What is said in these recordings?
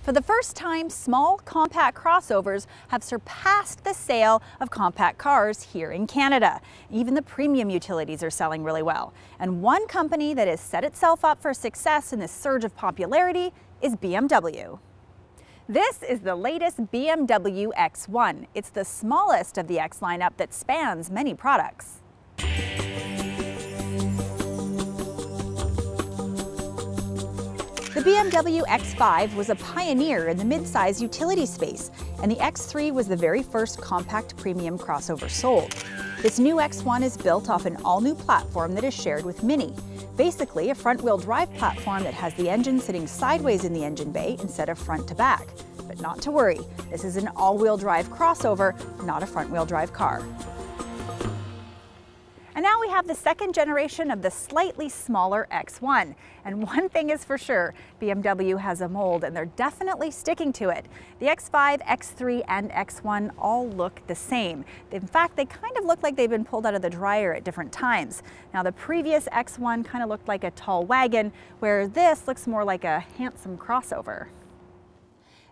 For the first time, small compact crossovers have surpassed the sale of compact cars here in Canada. Even the premium utilities are selling really well. And one company that has set itself up for success in this surge of popularity is BMW. This is the latest BMW X1. It's the smallest of the X lineup that spans many products. The BMW X5 was a pioneer in the mid-size utility space, and the X3 was the very first compact premium crossover sold. This new X1 is built off an all-new platform that is shared with Mini. Basically, a front-wheel drive platform that has the engine sitting sideways in the engine bay instead of front to back. But not to worry, this is an all-wheel drive crossover, not a front-wheel drive car. And now we have the second generation of the slightly smaller X1. And one thing is for sure, BMW has a mold and they're definitely sticking to it. The X5, X3, and X1 all look the same. In fact, they kind of look like they've been pulled out of the dryer at different times. Now the previous X1 kind of looked like a tall wagon, where this looks more like a handsome crossover.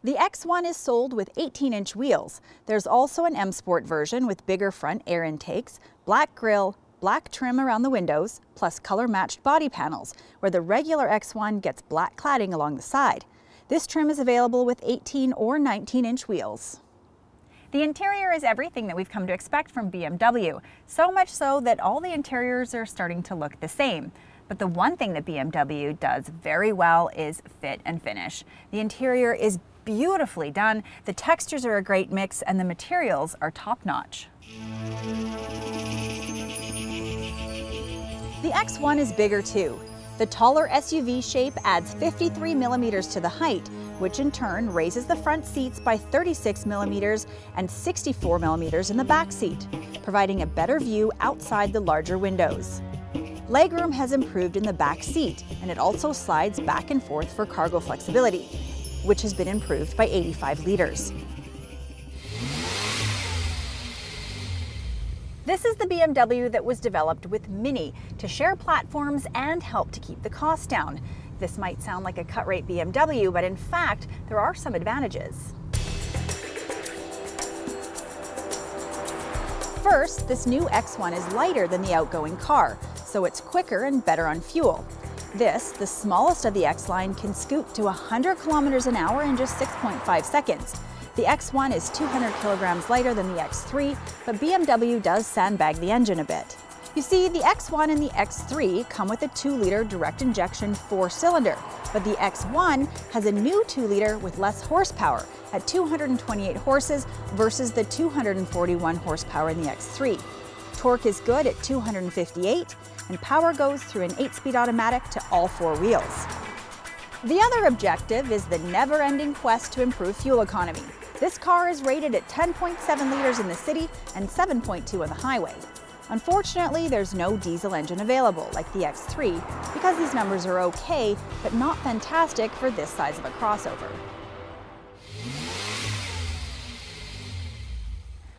The X1 is sold with 18-inch wheels. There's also an M Sport version with bigger front air intakes, black grille, black trim around the windows, plus color-matched body panels, where the regular X1 gets black cladding along the side. This trim is available with 18 or 19-inch wheels. The interior is everything that we've come to expect from BMW, so much so that all the interiors are starting to look the same. But the one thing that BMW does very well is fit and finish. The interior is beautifully done, the textures are a great mix, and the materials are top-notch. The X1 is bigger too. The taller SUV shape adds 53 millimeters to the height, which in turn raises the front seats by 36 millimeters and 64 millimeters in the back seat, providing a better view outside the larger windows. Legroom has improved in the back seat, and it also slides back and forth for cargo flexibility, which has been improved by 85 liters. This is the BMW that was developed with Mini to share platforms and help to keep the cost down. This might sound like a cut-rate BMW, but in fact, there are some advantages. First, this new X1 is lighter than the outgoing car, so it's quicker and better on fuel. This, the smallest of the X line, can scoot to 100 kilometers an hour in just 6.5 seconds. The X1 is 200 kilograms lighter than the X3, but BMW does sandbag the engine a bit. You see, the X1 and the X3 come with a 2-liter direct injection 4-cylinder, but the X1 has a new 2-liter with less horsepower at 228 horses versus the 241 horsepower in the X3. Torque is good at 258, and power goes through an 8-speed automatic to all 4 wheels. The other objective is the never-ending quest to improve fuel economy. This car is rated at 10.7 liters in the city and 7.2 on the highway. Unfortunately, there's no diesel engine available like the X3 because these numbers are okay, but not fantastic for this size of a crossover.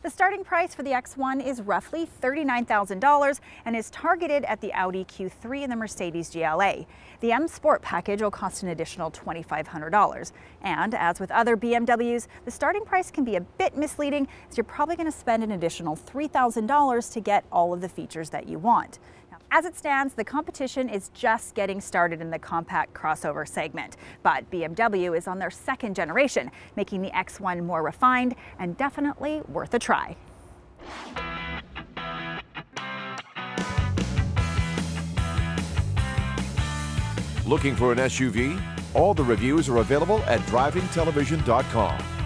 The starting price for the X1 is roughly $39,000 and is targeted at the Audi Q3 and the Mercedes GLA. The M Sport package will cost an additional $2,500. And as with other BMWs, the starting price can be a bit misleading, as you're probably going to spend an additional $3,000 to get all of the features that you want. As it stands, the competition is just getting started in the compact crossover segment, but BMW is on their second generation, making the X1 more refined and definitely worth a try. Looking for an SUV? All the reviews are available at drivingtelevision.com.